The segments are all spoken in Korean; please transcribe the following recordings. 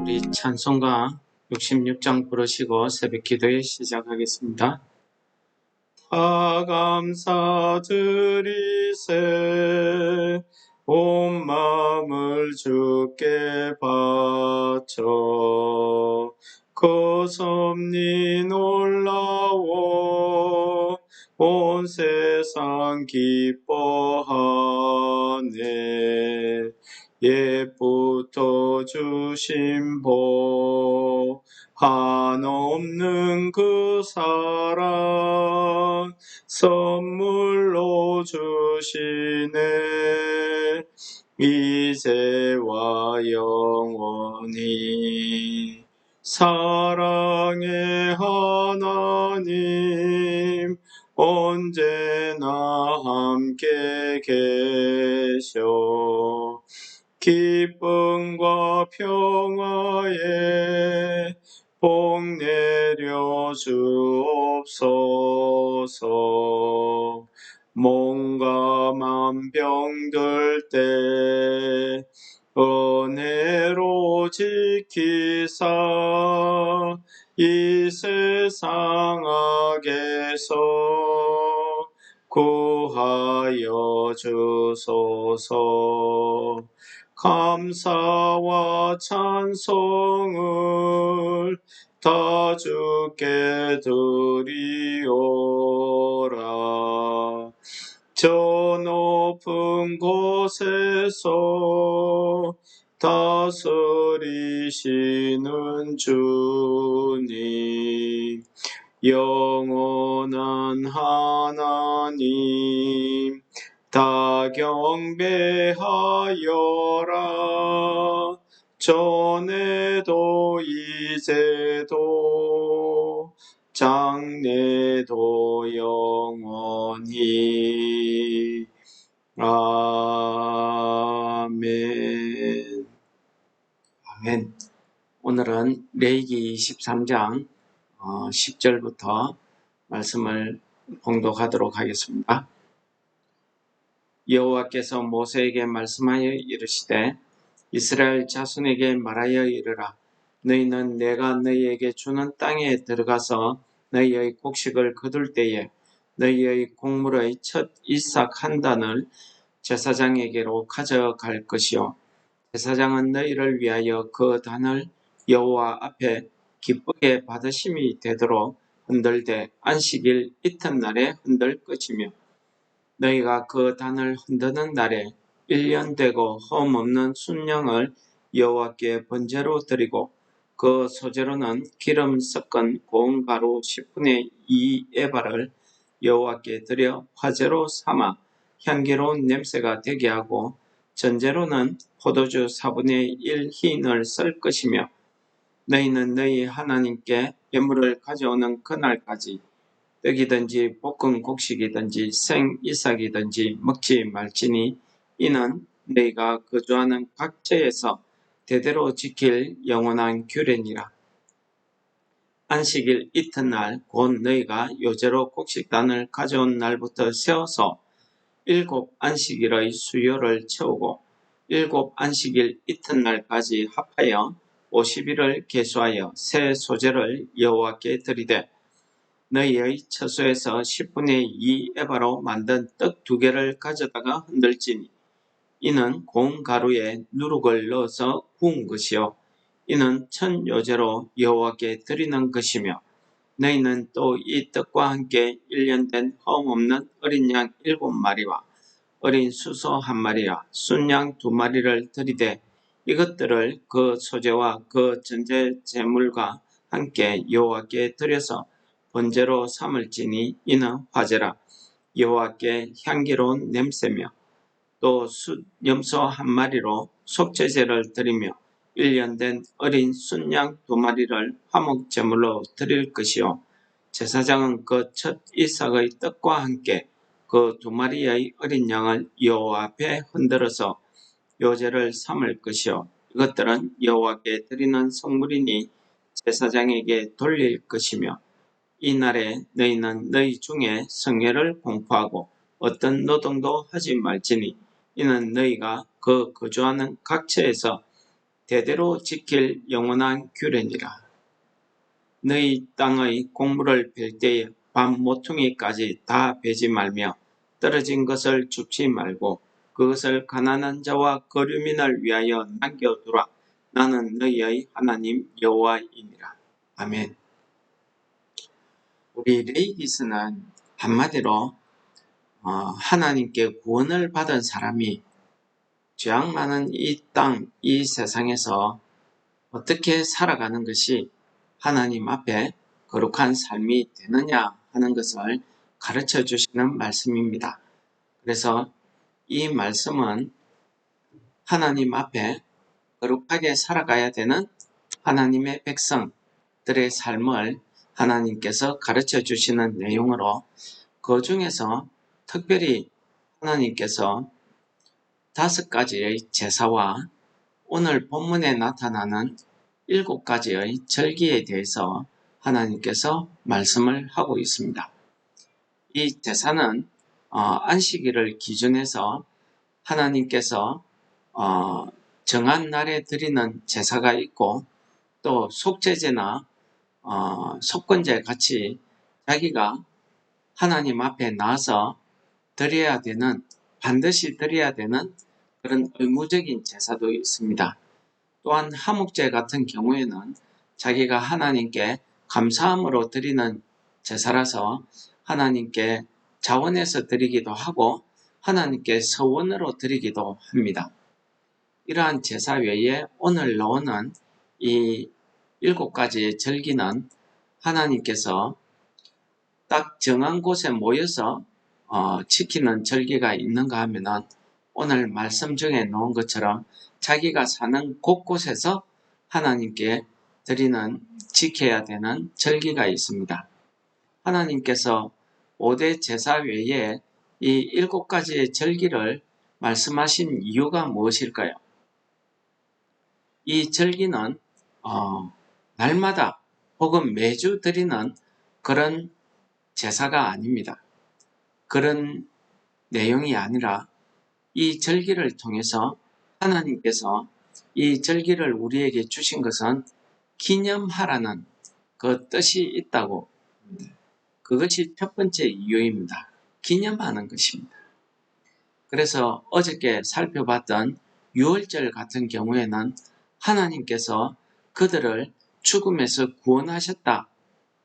우리 찬송가 66장 부르시고 새벽 기도에 시작하겠습니다. 다 감사드리세 온 마음을 주께 바쳐 그 섭리 놀라워 온 세상 기뻐하네. 옛부터 주신 복 한없는 그 사랑 선물로 주시네. 이제와 영원히 사랑의 하나님 언제나 함께 계셔 기쁨과 평화에 복 내려 주옵소서. 몸과 맘 병들 때 은혜로 지키사 이 세상 악에서 구하여 주소서. 감사와 찬송을 다 주께 드리오라. 저 높은 곳에서 다스리시는 주님 영원한 하나님 다 경배하여라. 전에도 이제도 장래도 영원히 아멘. 아멘. 오늘은 레위기 23장 10절부터 말씀을 봉독하도록 하겠습니다. 여호와께서 모세에게 말씀하여 이르시되 이스라엘 자손에게 말하여 이르라. 너희는 내가 너희에게 주는 땅에 들어가서 너희의 곡식을 거둘 때에 너희의 곡물의 첫 이삭 한 단을 제사장에게로 가져갈 것이요 제사장은 너희를 위하여 그 단을 여호와 앞에 기쁘게 받으심이 되도록 흔들되 안식일 이튿날에 흔들 것이며 너희가 그 단을 흔드는 날에 1년 되고 흠없는 순양을 여호와께 번제로 드리고 그 소재로는 기름 섞은 고운 가루 10분의 2 에바를 여호와께 드려 화제로 삼아 향기로운 냄새가 되게 하고 전제로는 포도주 4분의 1 흰을 썰 것이며 너희는 너희 하나님께 예물을 가져오는 그날까지 떡이든지 볶은 곡식이든지 생이삭이든지 먹지 말지니 이는 너희가 거주하는 각 처에서 대대로 지킬 영원한 규례니라. 안식일 이튿날 곧 너희가 요제로 곡식단을 가져온 날부터 세어서 7 안식일의 수요를 채우고 7 안식일 이튿날까지 합하여 50일을 계수하여 새 소재를 여호와께 드리되 너희의 처소에서 10분의 2 에바로 만든 떡 2개를 가져다가 흔들지니 이는 고운 가루에 누룩을 넣어서 구운 것이요 이는 첫 요제로 여호와께 드리는 것이며 너희는 또 이 떡과 함께 1년 된 흠없는 어린 양 7마리와 어린 수소 1마리와 순양 2마리를 드리되 이것들을 그 소재와 그 전제 제물과 함께 여호와께 드려서 번제로 삼을지니 이는 화제라. 여호와께 향기로운 냄새며 또 염소 1마리로 속죄제를 드리며 1년 된 어린 순양 2마리를 화목제물로 드릴 것이요 제사장은 그 첫 이삭의 떡과 함께 그 2마리의 어린 양을 여호와 앞에 흔들어서 요제를 삼을 것이요 이것들은 여호와께 드리는 성물이니 제사장에게 돌릴 것이며 이 날에 너희는 너희 중에 성회를 공포하고 어떤 노동도 하지 말지니 이는 너희가 그 거주하는 각 처에서 대대로 지킬 영원한 규례니라. 너희 땅의 곡물을 벨 때에 밤 모퉁이까지 다 베지 말며 떨어진 것을 줍지 말고 그것을 가난한 자와 거류민을 위하여 남겨두라. 나는 너희의 하나님 여호와이니라. 아멘. 우리 레이기스는 한마디로 하나님께 구원을 받은 사람이 죄악 많은 이 땅, 이 세상에서 어떻게 살아가는 것이 하나님 앞에 거룩한 삶이 되느냐 하는 것을 가르쳐 주시는 말씀입니다. 그래서 이 말씀은 하나님 앞에 거룩하게 살아가야 되는 하나님의 백성들의 삶을 하나님께서 가르쳐 주시는 내용으로 그 중에서 특별히 하나님께서 5가지의 제사와 오늘 본문에 나타나는 7가지의 절기에 대해서 하나님께서 말씀을 하고 있습니다. 이 제사는 안식일을 기준해서 하나님께서 정한 날에 드리는 제사가 있고 또 속죄제나 속건제 같이 자기가 하나님 앞에 나와서 드려야 되는 반드시 드려야 되는 그런 의무적인 제사도 있습니다. 또한 하목제 같은 경우에는 자기가 하나님께 감사함으로 드리는 제사라서 하나님께 자원해서 드리기도 하고 하나님께 서원으로 드리기도 합니다. 이러한 제사 외에 오늘 나오는 이 7가지의 절기는 하나님께서 딱 정한 곳에 모여서 지키는 절기가 있는가 하면은 오늘 말씀 중에 나온 것처럼 자기가 사는 곳곳에서 하나님께 드리는 지켜야 되는 절기가 있습니다. 하나님께서 5대 제사 외에 이 7가지의 절기를 말씀하신 이유가 무엇일까요? 이 절기는 날마다 혹은 매주 드리는 그런 제사가 아닙니다. 그런 내용이 아니라 이 절기를 통해서 하나님께서 이 절기를 우리에게 주신 것은 기념하라는 그 뜻이 있다고 합니다. 그것이 첫 번째 이유입니다. 기념하는 것입니다. 그래서 어저께 살펴봤던 유월절 같은 경우에는 하나님께서 그들을 죽음에서 구원하셨다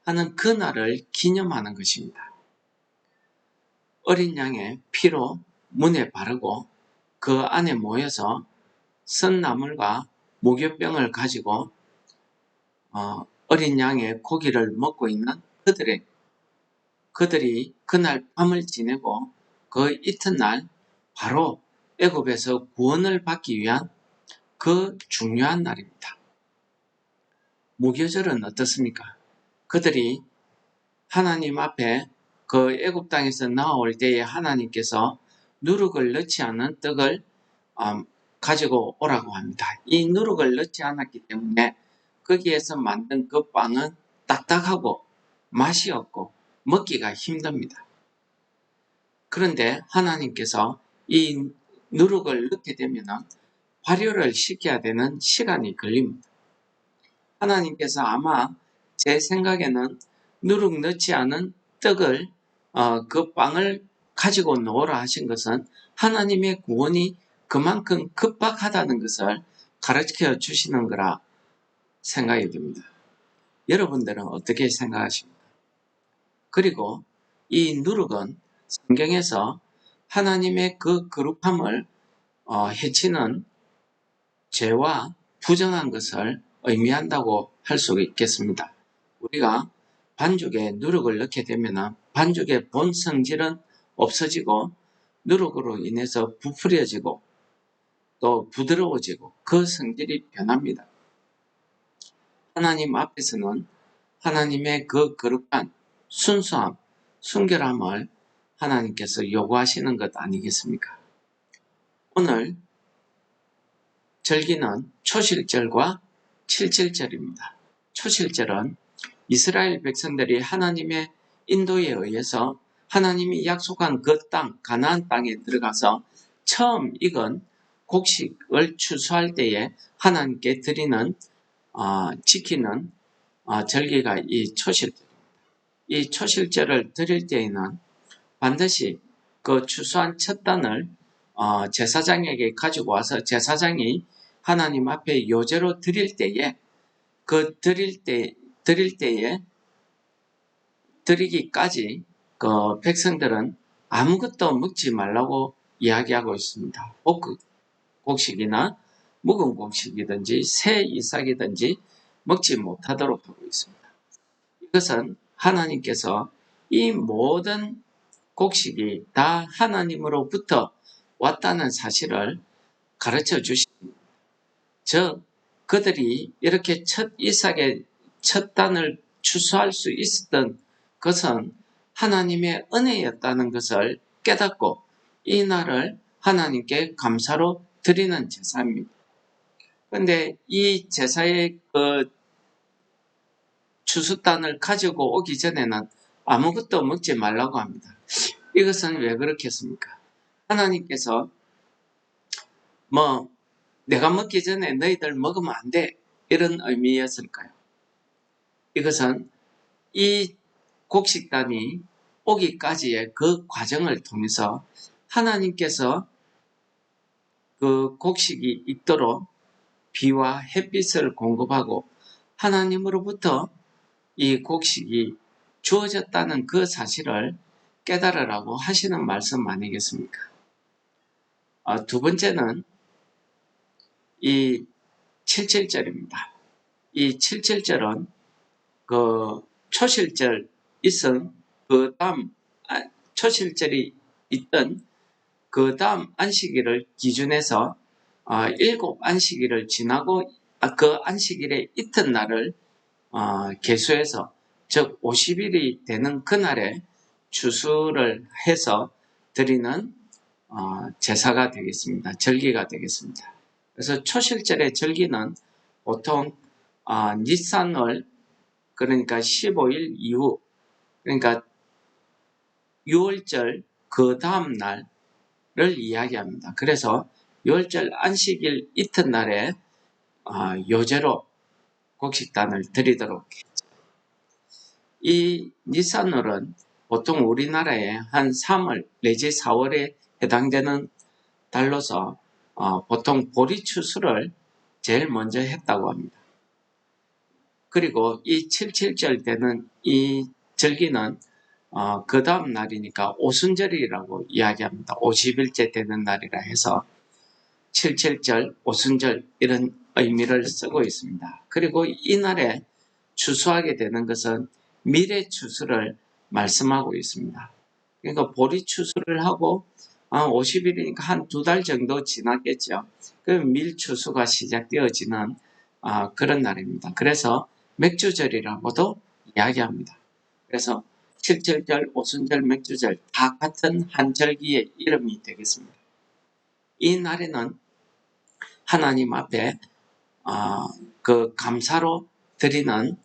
하는 그날을 기념하는 것입니다. 어린 양의 피로 문에 바르고 그 안에 모여서 선나물과 무교병을 가지고 어린 양의 고기를 먹고 있는 그들이 그날 밤을 지내고 그 이튿날 바로 애굽에서 구원을 받기 위한 그 중요한 날입니다. 무교절은 어떻습니까? 그들이 하나님 앞에 그 애굽 땅에서 나올 때에 하나님께서 누룩을 넣지 않은 떡을 가지고 오라고 합니다. 이 누룩을 넣지 않았기 때문에 거기에서 만든 그 빵은 딱딱하고 맛이 없고 먹기가 힘듭니다. 그런데 하나님께서 이 누룩을 넣게 되면 발효를 시켜야 되는 시간이 걸립니다. 하나님께서 아마 제 생각에는 누룩 넣지 않은 떡을 그 빵을 가지고 놓으라 하신 것은 하나님의 구원이 그만큼 급박하다는 것을 가르쳐 주시는 거라 생각이 듭니다. 여러분들은 어떻게 생각하십니까? 그리고 이 누룩은 성경에서 하나님의 그 거룩함을 해치는 죄와 부정한 것을 의미한다고 할 수 있겠습니다. 우리가 반죽에 누룩을 넣게 되면 반죽의 본 성질은 없어지고 누룩으로 인해서 부풀려지고 또 부드러워지고 그 성질이 변합니다. 하나님 앞에서는 하나님의 그 거룩한 순수함, 순결함을 하나님께서 요구하시는 것 아니겠습니까? 오늘 절기는 초실절과 칠칠절입니다. 초실절은 이스라엘 백성들이 하나님의 인도에 의해서 하나님이 약속한 그 땅, 가나안 땅에 들어가서 처음 익은 곡식을 추수할 때에 하나님께 드리는 지키는 절기가 이 초실절. 이 초실절을 드릴 때에는 반드시 그 추수한 첫 단을 제사장에게 가지고 와서 제사장이 하나님 앞에 요제로 드릴 때에 드릴 때에 드리기까지 그 백성들은 아무것도 먹지 말라고 이야기하고 있습니다. 곡식이나 묵은 곡식이든지 새 이삭이든지 먹지 못하도록 하고 있습니다. 이것은 하나님께서 이 모든 곡식이 다 하나님으로부터 왔다는 사실을 가르쳐 주십니다. 즉 그들이 이렇게 첫 이삭의 첫 단을 추수할 수 있었던 것은 하나님의 은혜였다는 것을 깨닫고 이 날을 하나님께 감사로 드리는 제사입니다. 그런데 이 제사의 그 추수단을 가지고 오기 전에는 아무것도 먹지 말라고 합니다. 이것은 왜 그렇겠습니까? 하나님께서 내가 먹기 전에 너희들 먹으면 안 돼. 이런 의미였을까요? 이것은 이 곡식단이 오기까지의 그 과정을 통해서 하나님께서 그 곡식이 있도록 비와 햇빛을 공급하고 하나님으로부터 이 곡식이 주어졌다는 그 사실을 깨달으라고 하시는 말씀 아니겠습니까? 두 번째는 이 77절입니다. 이 77절은 그 초실절 있은 그 다음 초실절이 있던 그 다음 안식일을 기준해서 7 안식일을 지나고 그 안식일의 이튿날을 계수해서 즉 50일이 되는 그날에 추수를 해서 드리는 제사가 되겠습니다. 절기가 되겠습니다. 그래서 초실절의 절기는 보통 니산월 그러니까 15일 이후 그러니까 6월절 그 다음 날을 이야기합니다. 그래서 6월절 안식일 이튿날에 요제로 곡식단을 드리도록 했죠. 이 니산월은 보통 우리나라에 한 3월 내지 4월에 해당되는 달로서 보통 보리 추수를 제일 먼저 했다고 합니다. 그리고 이 77절 되는 이 절기는 그 다음 날이니까 오순절이라고 이야기합니다. 50일째 되는 날이라 해서 77절, 오순절 이런 의미를 쓰고 있습니다. 그리고 이날에 추수하게 되는 것은 미래 추수를 말씀하고 있습니다. 그러니까 보리 추수를 하고 50일이니까 한 2달 정도 지났겠죠. 그럼 밀 추수가 시작되어지는 그런 날입니다. 그래서 맥주절이라고도 이야기합니다. 그래서 77절, 오순절, 맥주절 다 같은 한 절기의 이름이 되겠습니다. 이 날에는 하나님 앞에 그 감사로 드리는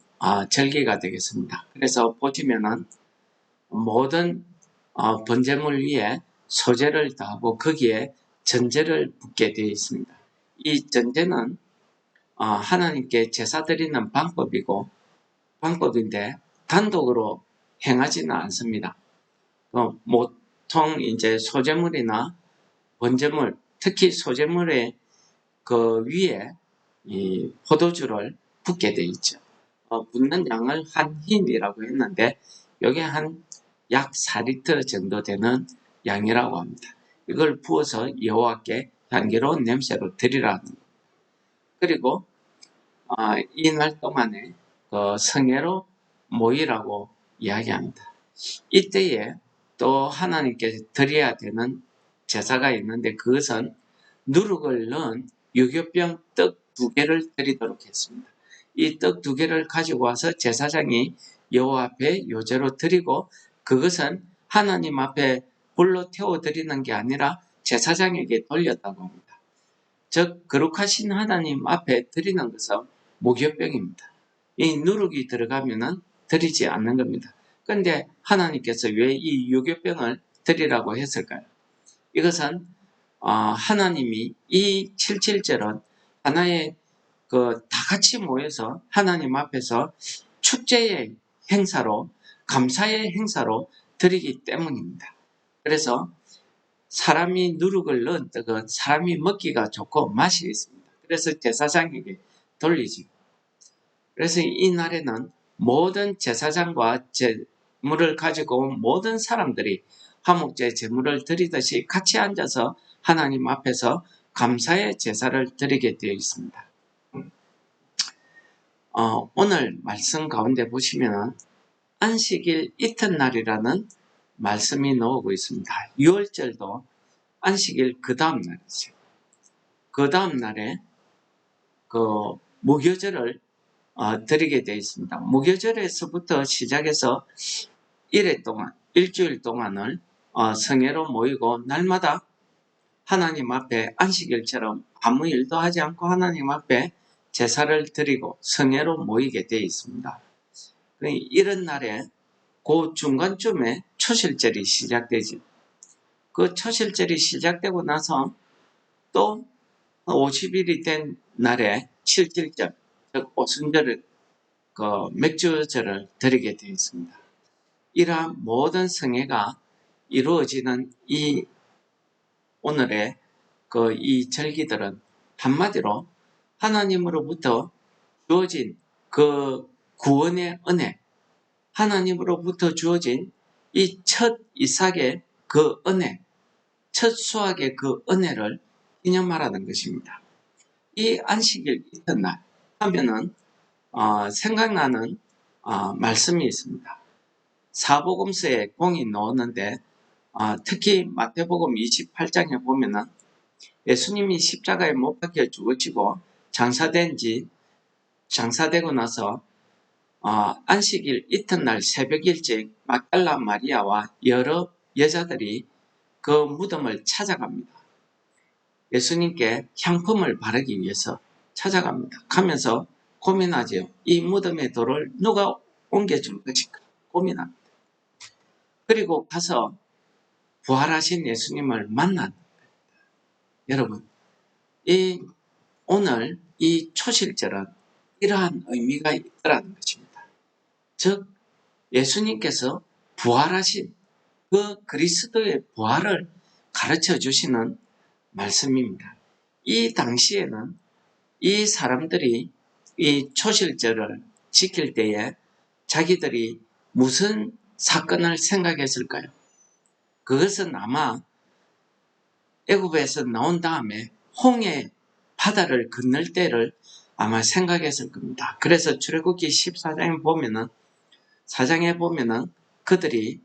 절기가 되겠습니다. 그래서 보시면은 모든 번제물 위에 소제를 더하고 거기에 전제를 붓게 되어 있습니다. 이 전제는 하나님께 제사 드리는 방법인데 단독으로 행하지는 않습니다. 보통 이제 소제물이나 번제물, 특히 소제물의 그 위에 이 포도주를 붓게 되어 있죠. 붓는 양을 한 흰이라고 했는데 여기 한 약 4리터 정도 되는 양이라고 합니다. 이걸 부어서 여호와께 향기로운 냄새로 드리라는 겁니다. 그리고 이 날 동안에 그 성회로 모이라고 이야기합니다. 이때에 또 하나님께 드려야 되는 제사가 있는데 그것은 누룩을 넣은 유교병 떡 2개를 드리도록 했습니다. 이 떡 2개를 가지고 와서 제사장이 여호와 앞에 요제로 드리고 그것은 하나님 앞에 불로 태워 드리는 게 아니라 제사장에게 돌렸다고 합니다. 즉 거룩하신 하나님 앞에 드리는 것은 무교병입니다. 이 누룩이 들어가면은 드리지 않는 겁니다. 그런데 하나님께서 왜 이 유교병을 드리라고 했을까요? 이것은 하나님이 이 77절은 하나의 다 같이 모여서 하나님 앞에서 축제의 행사로, 감사의 행사로 드리기 때문입니다. 그래서 사람이 누룩을 넣은 떡은 사람이 먹기가 좋고 맛이 있습니다. 그래서 제사장에게 돌리지. 그래서 이 날에는 모든 제사장과 제물을 가지고 온 모든 사람들이 화목제 제물을 드리듯이 같이 앉아서 하나님 앞에서 감사의 제사를 드리게 되어 있습니다. 오늘 말씀 가운데 보시면 안식일 이튿날이라는 말씀이 나오고 있습니다. 6월절도 안식일 그 다음 날이죠. 그 다음 날에 무교절을 드리게 되어 있습니다. 무교절에서부터 시작해서 일주일 동안을 성회로 모이고 날마다 하나님 앞에 안식일처럼 아무 일도 하지 않고 하나님 앞에 제사를 드리고 성회로 모이게 되어 있습니다. 이런 날에 그 중간쯤에 초실절이 시작되죠. 그 초실절이 시작되고 나서 또 50일이 된 날에 칠칠절, 즉 오순절을 맥주절을 드리게 되어 있습니다. 이러한 모든 성회가 이루어지는 이 오늘의 이 절기들은 한마디로 하나님으로부터 주어진 그 구원의 은혜, 하나님으로부터 주어진 이 첫 이삭의 그 은혜, 첫 수확의 그 은혜를 기념하라는 것입니다. 이 안식일 이튿날 하면은 생각나는 말씀이 있습니다. 사복음서에 공이 나오는데 특히 마태복음 28장에 보면은 예수님이 십자가에 못 박혀 죽으시고 장사되고 나서 안식일 이튿날 새벽 일찍 막달라 마리아와 여러 여자들이 그 무덤을 찾아갑니다. 예수님께 향품을 바르기 위해서 찾아갑니다. 가면서 고민하죠. 이 무덤의 돌을 누가 옮겨줄 것인가 고민합니다. 그리고 가서 부활하신 예수님을 만난 여러분, 오늘 이 초실절은 이러한 의미가 있더라는 것입니다. 즉 예수님께서 부활하신 그 그리스도의 부활을 가르쳐 주시는 말씀입니다. 이 당시에는 이 사람들이 이 초실절을 지킬 때에 자기들이 무슨 사건을 생각했을까요? 그것은 아마 애굽에서 나온 다음에 홍해 바다를 건널 때를 아마 생각했을 겁니다. 그래서 출애굽기 14장에 보면은 그들이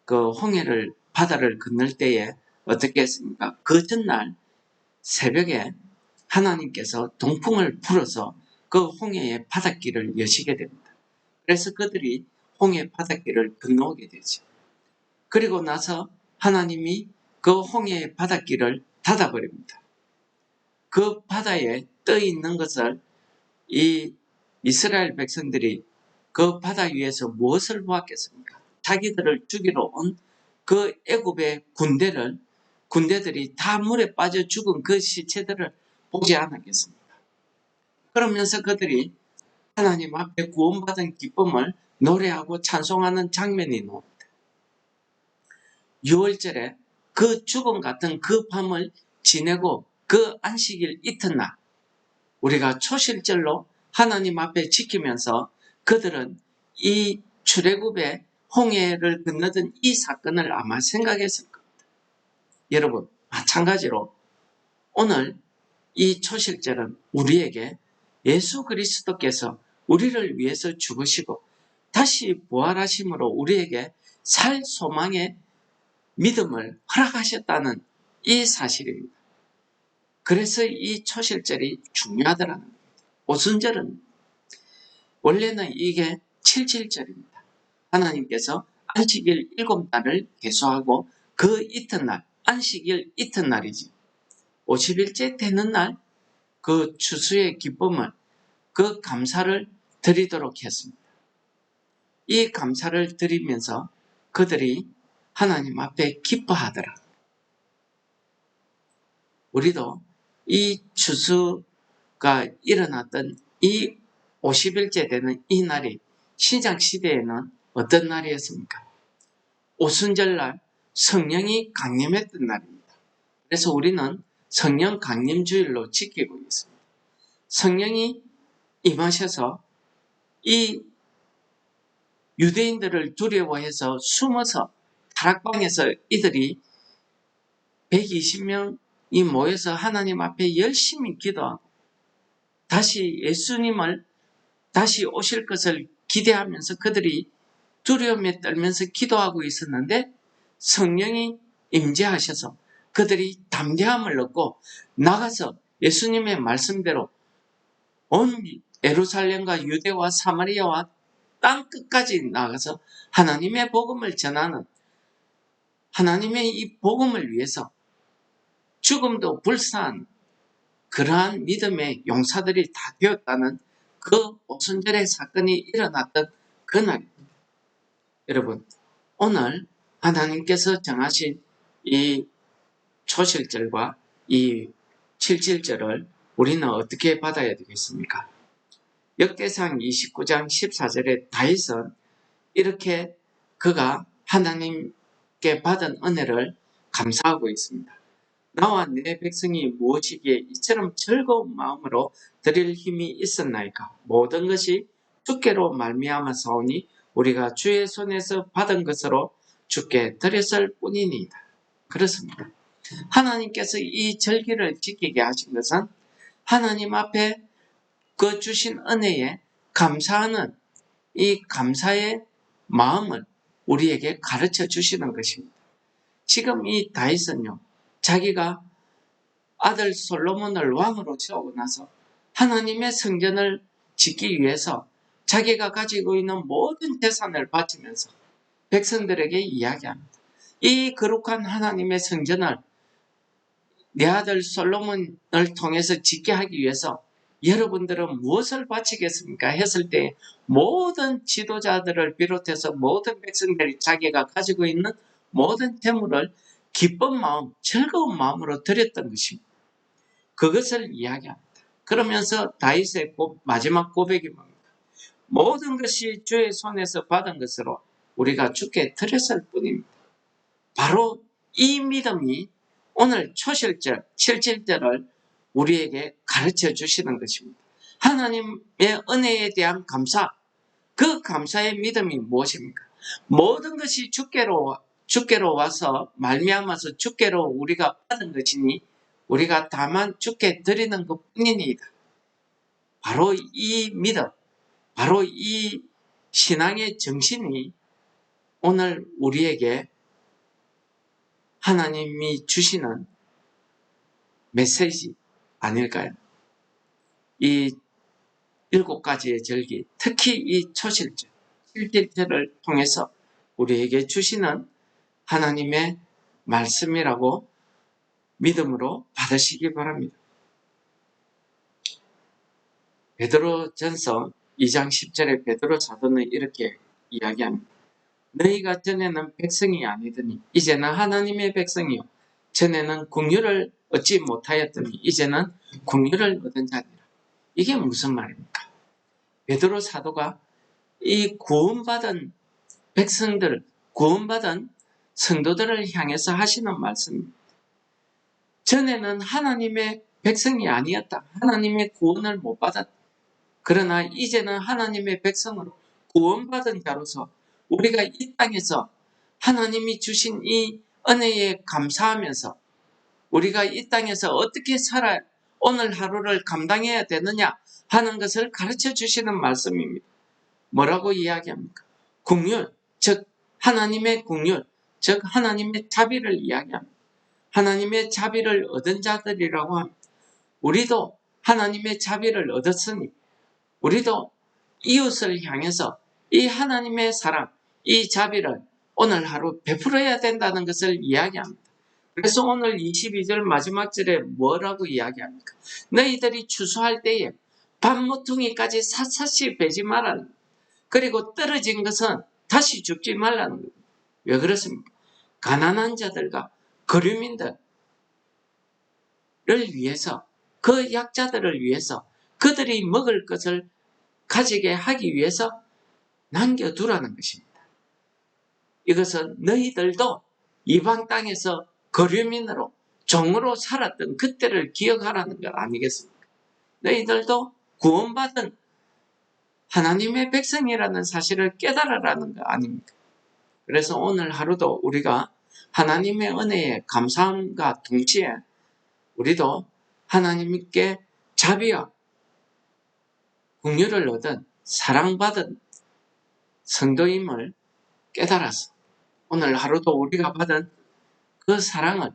그 홍해를 바다를 건널 때에 어떻게 했습니까? 그 전날 새벽에 하나님께서 동풍을 불어서 그 홍해의 바닷길을 여시게 됩니다. 그래서 그들이 홍해 바닷길을 건너오게 되죠. 그리고 나서 하나님이 그 홍해의 바닷길을 닫아버립니다. 그 바다에 떠 있는 것을 이 이스라엘 백성들이 그 바다 위에서 무엇을 보았겠습니까? 자기들을 죽이러 온 그 애굽의 군대들이 다 물에 빠져 죽은 그 시체들을 보지 않았겠습니까? 그러면서 그들이 하나님 앞에 구원받은 기쁨을 노래하고 찬송하는 장면이 나옵니다. 6월절에 그 죽음 같은 그 밤을 지내고 그 안식일 이튿날 우리가 초실절로 하나님 앞에 지키면서 그들은 이 출애굽의 홍해를 건너던 이 사건을 아마 생각했을 겁니다. 여러분 마찬가지로 오늘 이 초실절은 우리에게 예수 그리스도께서 우리를 위해서 죽으시고 다시 부활하심으로 우리에게 살 소망의 믿음을 허락하셨다는 이 사실입니다. 그래서 이 초실절이 중요하더라는 겁니다. 오순절은 원래는 이게 77절입니다. 하나님께서 안식일 7날을 계수하고 그 이튿날 안식일 이튿날이지 50일째 되는 날 그 추수의 기쁨을 그 감사를 드리도록 했습니다. 이 감사를 드리면서 그들이 하나님 앞에 기뻐하더라. 우리도 이 추수가 일어났던 이 50일째 되는 이 날이 신약시대에는 어떤 날이었습니까? 오순절날 성령이 강림했던 날입니다. 그래서 우리는 성령 강림주일로 지키고 있습니다. 성령이 임하셔서 이 유대인들을 두려워해서 숨어서 다락방에서 이들이 120명이 모여서 하나님 앞에 열심히 기도하고 다시 예수님을 다시 오실 것을 기대하면서 그들이 두려움에 떨면서 기도하고 있었는데 성령이 임재하셔서 그들이 담대함을 얻고 나가서 예수님의 말씀대로 온 예루살렘과 유대와 사마리아와 땅 끝까지 나가서 하나님의 복음을 전하는 하나님의 이 복음을 위해서 죽음도 불사한 그러한 믿음의 용사들이 다 되었다는 그 오순절의 사건이 일어났던 그날입니다. 여러분, 오늘 하나님께서 정하신 이 초실절과 이 칠칠절을 우리는 어떻게 받아야 되겠습니까? 역대상 29장 14절에 다윗은 이렇게 그가 하나님께 받은 은혜를 감사하고 있습니다. 나와 내 백성이 무엇이기에 이처럼 즐거운 마음으로 드릴 힘이 있었나이까? 모든 것이 주께로 말미암아 사오니 우리가 주의 손에서 받은 것으로 주께 드렸을 뿐이니이다. 그렇습니다. 하나님께서 이 절기를 지키게 하신 것은 하나님 앞에 그 주신 은혜에 감사하는 이 감사의 마음을 우리에게 가르쳐 주시는 것입니다. 지금 이 다윗은요, 자기가 아들 솔로몬을 왕으로 세우고 나서 하나님의 성전을 짓기 위해서 자기가 가지고 있는 모든 재산을 바치면서 백성들에게 이야기합니다. 이 거룩한 하나님의 성전을 내 아들 솔로몬을 통해서 짓게 하기 위해서 여러분들은 무엇을 바치겠습니까? 했을 때 모든 지도자들을 비롯해서 모든 백성들이 자기가 가지고 있는 모든 재물을 기쁜 마음, 즐거운 마음으로 드렸던 것입니다. 그것을 이야기합니다. 그러면서 다윗의 마지막 고백이 뭡니까? 모든 것이 주의 손에서 받은 것으로 우리가 주께 드렸을 뿐입니다. 바로 이 믿음이 오늘 초실절, 칠칠절을 우리에게 가르쳐 주시는 것입니다. 하나님의 은혜에 대한 감사, 그 감사의 믿음이 무엇입니까? 모든 것이 주께로 와서 말미암아서 주께로 우리가 받은 것이니 우리가 다만 주께 드리는 것뿐이니이다. 바로 이 믿음, 바로 이 신앙의 정신이 오늘 우리에게 하나님이 주시는 메시지 아닐까요? 이 7가지의 절기, 특히 이 초실절, 칠칠절을 통해서 우리에게 주시는 하나님의 말씀이라고 믿음으로 받으시기 바랍니다. 베드로전서 2장 10절에 베드로 사도는 이렇게 이야기합니다. 너희가 전에는 백성이 아니더니 이제는 하나님의 백성이요 전에는 국류를 얻지 못하였더니 이제는 국류를 얻은 자니라. 이게 무슨 말입니까? 베드로 사도가 이 구원받은 백성들, 구원받은 성도들을 향해서 하시는 말씀입니다. 전에는 하나님의 백성이 아니었다. 하나님의 구원을 못 받았다. 그러나 이제는 하나님의 백성으로 구원받은 자로서 우리가 이 땅에서 하나님이 주신 이 은혜에 감사하면서 우리가 이 땅에서 어떻게 살아 오늘 하루를 감당해야 되느냐 하는 것을 가르쳐 주시는 말씀입니다. 뭐라고 이야기합니까? 국률, 즉 하나님의 국률, 즉 하나님의 자비를 이야기합니다. 하나님의 자비를 얻은 자들이라고 합니다. 우리도 하나님의 자비를 얻었으니 우리도 이웃을 향해서 이 하나님의 사랑, 이 자비를 오늘 하루 베풀어야 된다는 것을 이야기합니다. 그래서 오늘 22절 마지막 절에 뭐라고 이야기합니까? 너희들이 추수할 때에 밭모퉁이까지 샅샅이 베지 말라는 거예요. 그리고 떨어진 것은 다시 줍지 말라는 거예요. 왜 그렇습니까? 가난한 자들과 거류민들, 위해서, 그 약자들을 위해서, 그들이 먹을 것을 가지게 하기 위해서 남겨두라는 것입니다. 이것은 너희들도 이방 땅에서 거류민으로 종으로 살았던 그때를 기억하라는 것 아니겠습니까? 너희들도 구원받은 하나님의 백성이라는 사실을 깨달으라는 거 아닙니까? 그래서 오늘 하루도 우리가 하나님의 은혜에 감사함과 동시에 우리도 하나님께 자비와 긍휼을 얻은 사랑받은 성도임을 깨달아서 오늘 하루도 우리가 받은 그 사랑을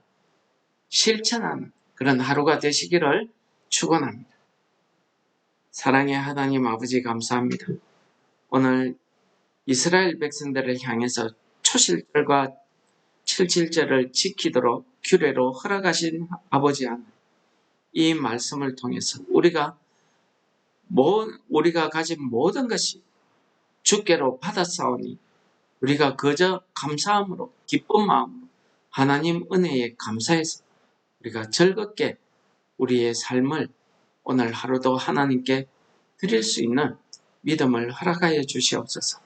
실천하는 그런 하루가 되시기를 축원합니다. 사랑의 하나님 아버지 감사합니다. 오늘 이스라엘 백성들을 향해서 초실절과 칠칠절을 지키도록 규례로 허락하신 아버지 하나님, 이 말씀을 통해서 우리가 가진 모든 것이 주께로 받았사오니 우리가 그저 감사함으로 기쁜 마음으로 하나님 은혜에 감사해서 우리가 즐겁게 우리의 삶을 오늘 하루도 하나님께 드릴 수 있는 믿음을 허락하여 주시옵소서.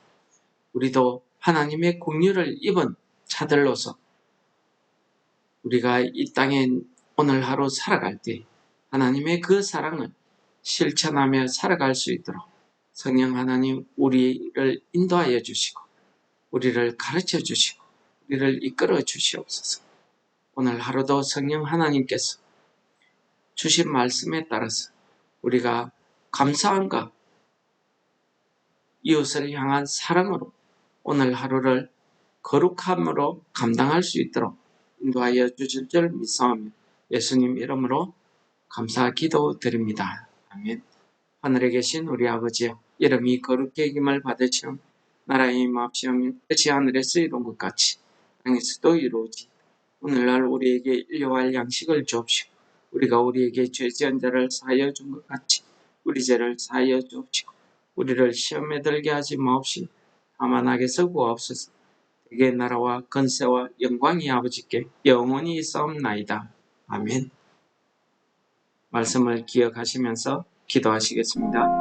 우리도 하나님의 긍휼을 입은 자들로서 우리가 이 땅에 오늘 하루 살아갈 때 하나님의 그 사랑을 실천하며 살아갈 수 있도록 성령 하나님 우리를 인도하여 주시고 우리를 가르쳐 주시고 우리를 이끌어 주시옵소서. 오늘 하루도 성령 하나님께서 주신 말씀에 따라서 우리가 감사함과 이웃을 향한 사랑으로 오늘 하루를 거룩함으로 감당할 수 있도록 인도하여 주실 줄 믿사오며 예수님 이름으로 감사 기도드립니다. 아멘. 하늘에 계신 우리 아버지여, 이름이 거룩히 여김을 받으시오. 나라의 임하옵시며 뜻이 하늘에서 이룬 것 같이 땅에서도 이루어지. 오늘날 우리에게 일용할 양식을 주옵시고 우리가 우리에게 죄 지은 자를 사하여 준 것 같이 우리 죄를 사하여 주옵시고 우리를 시험에 들게 하지 마옵시고 다만 악에서 구하옵소서. 대개 나라와 권세와 영광이 아버지께 영원히 있사옵나이다. 아멘. 말씀을 기억하시면서 기도하시겠습니다.